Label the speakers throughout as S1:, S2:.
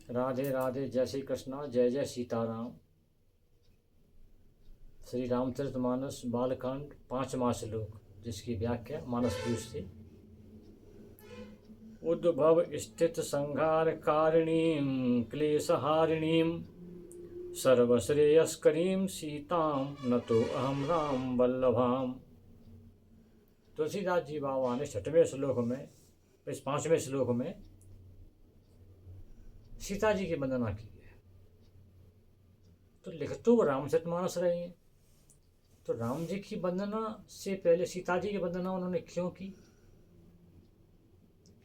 S1: राधे राधे, जय श्री कृष्णा, जय जय सीताराम। श्री रामचरितमानस बालकांड 5वां श्लोक, जिसकी व्याख्या मानस पीयूष थी। उद्भव स्थित संहार कारिणीं क्लेशहारिणीं सर्वश्रेयस्करीं सीतां नतो अहम राम वल्लभाम। तुलसीदास जी बाबा ने 6वें श्लोक में, इस 5वें श्लोक में सीता जी की वंदना की है। तो लिख तो रामचरितमानस रहे हैं, तो राम जी की वंदना से पहले सीता जी की वंदना उन्होंने क्यों की?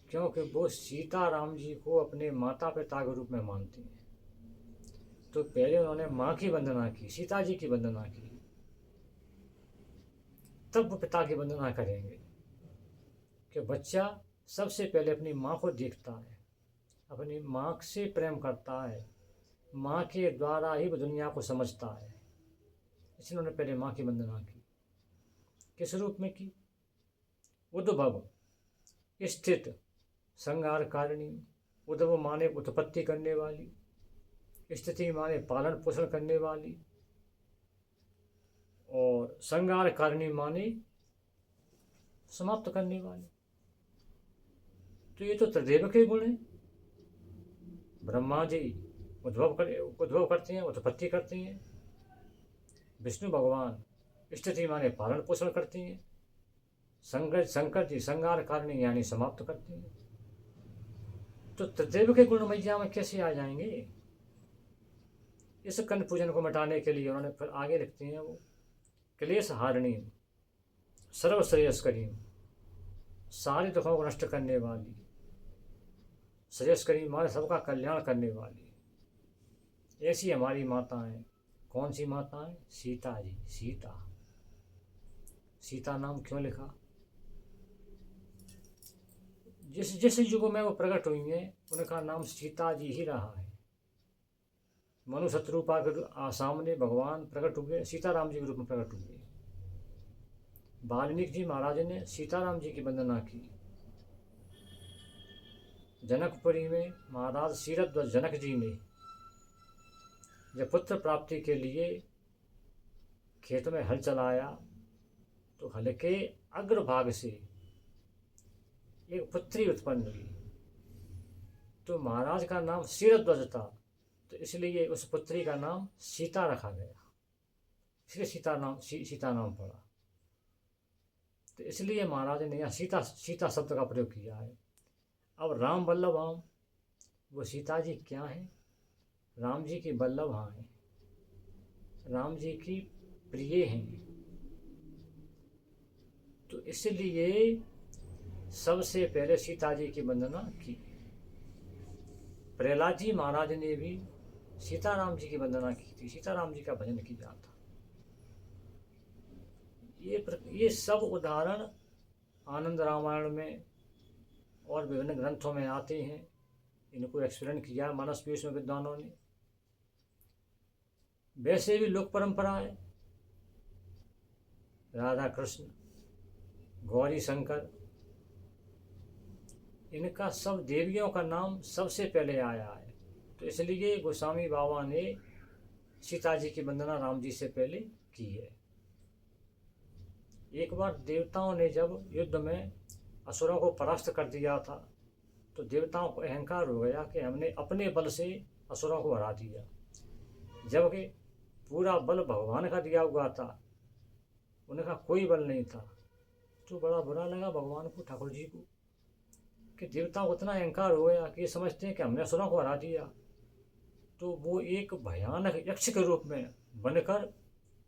S1: क्योंकि वो सीता राम जी को अपने माता पिता के रूप में मानती हैं। तो पहले उन्होंने माँ की वंदना की, सीता जी की वंदना की, तब वो पिता की वंदना करेंगे। कि बच्चा सबसे पहले अपनी माँ को देखता है, अपनी माँ से प्रेम करता है, माँ के द्वारा ही वो दुनिया को समझता है। इसलिए उन्होंने पहले माँ की वंदना की। किस रूप में की? उद्भव स्थित संहार कारिणी। उद्भव माने उत्पत्ति करने वाली, स्थिति माने पालन पोषण करने वाली, और संहार कारिणी माने समाप्त करने वाली। तो ये तो त्रिदेव के गुण हैं। ब्रह्मा जी उद्भव करते हैं, उत्पत्ति करते हैं। विष्णु भगवान स्थिति माने पालन पोषण करते हैं। शंकर जी संहार कारिणी यानी समाप्त करते हैं। तो त्रिदेव के गुण मैया में कैसे आ जाएंगे? इस कन्फ्यूजन को मिटाने के लिए उन्होंने फिर आगे लिखते हैं वो क्लेश हारिणी सर्वश्रेयस्करी, सारे दुखों को नष्ट करने वाली, श्रेयस्करी माने सबका कल्याण करने वाली। ऐसी हमारी माता है। कौन सी माता है? सीता जी। सीता, सीता नाम क्यों लिखा? जिस जिस युग में वो प्रकट हुई हैं उनका नाम सीता जी ही रहा है। मनु शत्रुपा के सामने भगवान प्रकट हुए, सीताराम जी के रूप में प्रकट हुए। वाल्मीकि जी महाराज ने सीताराम जी की वंदना की। जनकपुरी में महाराज शीरध्वज जनक जी ने जब पुत्र प्राप्ति के लिए खेत में हल चलाया तो हल के अग्रभाग से एक पुत्री उत्पन्न हुई। तो महाराज का नाम शीरध्वज था, तो इसलिए उस पुत्री का नाम सीता रखा गया। इसलिए सीता नाम पड़ा। तो इसलिए महाराज ने यहाँ सीता शब्द का प्रयोग किया है। अब राम वल्लभाम, वो सीता जी क्या है? राम जी की वल्लभ हैं, राम जी की प्रिय हैं। तो इसलिए सबसे पहले सीता जी की वंदना की। प्रहलाद जी महाराज ने भी सीताराम जी की वंदना की थी, सीताराम जी का भजन किया था। ये सब उदाहरण आनंद रामायण में और विभिन्न ग्रंथों में आते हैं। इनको एक्सप्लेन किया मानस पीयूष में विद्वानों ने। वैसे भी लोक परंपरा है, राधा कृष्ण, गौरी शंकर, इनका सब देवियों का नाम सबसे पहले आया है। तो इसलिए गोस्वामी बाबा ने सीता जी की वंदना राम जी से पहले की है। एक बार देवताओं ने जब युद्ध में असुरों को परास्त कर दिया था तो देवताओं को अहंकार हो गया कि हमने अपने बल से असुरों को हरा दिया, जबकि पूरा बल भगवान का दिया हुआ था, उनका कोई बल नहीं था। तो बड़ा बुरा लगा भगवान को, ठाकुर जी को, कि देवताओं को इतना अहंकार हो गया कि ये समझते हैं कि हमने असुरों को हरा दिया। तो वो एक भयानक यक्ष के रूप में बनकर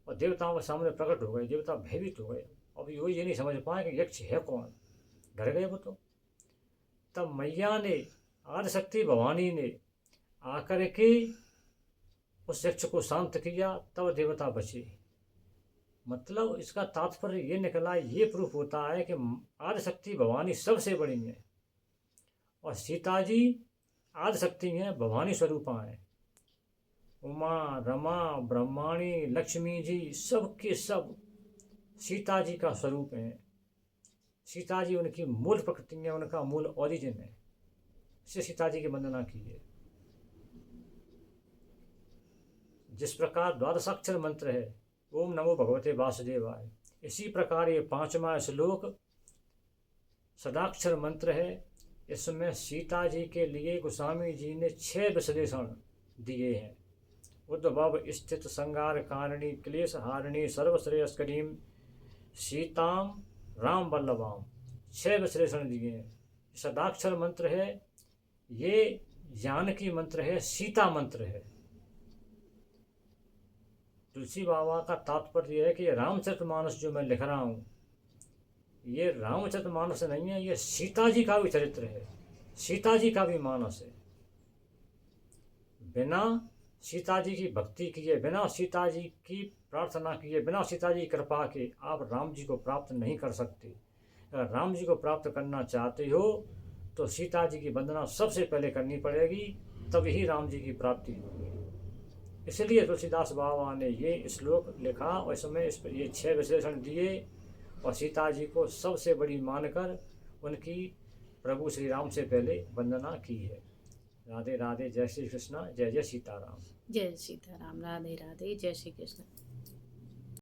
S1: और देवताओं के सामने प्रकट हो गए। देवता भयभीत हो गए। अब ये नहीं समझ पाए कि यक्ष है कौन, डर गए वो। तो तब मैया ने, आदिशक्ति भवानी ने आकर के उस यक्ष को शांत किया, तब देवता बचे। मतलब इसका तात्पर्य ये निकला, ये प्रूफ होता है कि आदिशक्ति भवानी सबसे बड़ी है और सीता जी आदिशक्ति हैं, भवानी स्वरूपा हैं। उमा, रमा, ब्रह्माणी, लक्ष्मी जी सब के सब सीता जी का स्वरूप है। सीता जी उनकी मूल प्रकृति है, उनका मूल ओरिजिन है। इससे सीता जी की वंदना की है। जिस प्रकार द्वादशाक्षर मंत्र है ओम नमो भगवते वासुदेवाय, इसी प्रकार ये 5वां श्लोक षडाक्षर मंत्र है। इसमें सीता जी के लिए गोस्वामी जी ने 6 विश्लेषण दिए हैं। उद्भव स्थित संगार कारिणी क्लेश हारिणी सर्वश्रेयस्करीम सीताम राम वल्लभाम, 6 विश्लेषण दिए हैं। षडाक्षर मंत्र है, ये जानकी मंत्र है, सीता मंत्र है। तुलसी बाबा का तात्पर्य यह है कि रामचरितमानस जो मैं लिख रहा हूँ, ये रामचरितमानस नहीं है, ये सीता जी का भी चरित्र है, सीता जी का भी मानस है। बिना सीता जी की भक्ति किए, बिना सीता जी की प्रार्थना किए, बिना सीता जी की कृपा के आप राम जी को प्राप्त नहीं कर सकते। अगर राम जी को प्राप्त करना चाहते हो तो सीता जी की वंदना सबसे पहले करनी पड़ेगी, तब ही राम जी की प्राप्ति होगी। इसलिए तुलसीदास बाबा ने ये श्लोक लिखा और इसमें ये 6 विशेषण दिए और सीता जी को सबसे बड़ी मानकर उनकी प्रभु श्री राम से पहले वंदना की है। राधे राधे, जय श्री कृष्णा, जय जय सीताराम।
S2: जय सीताराम। राधे राधे, जय श्री कृष्ण।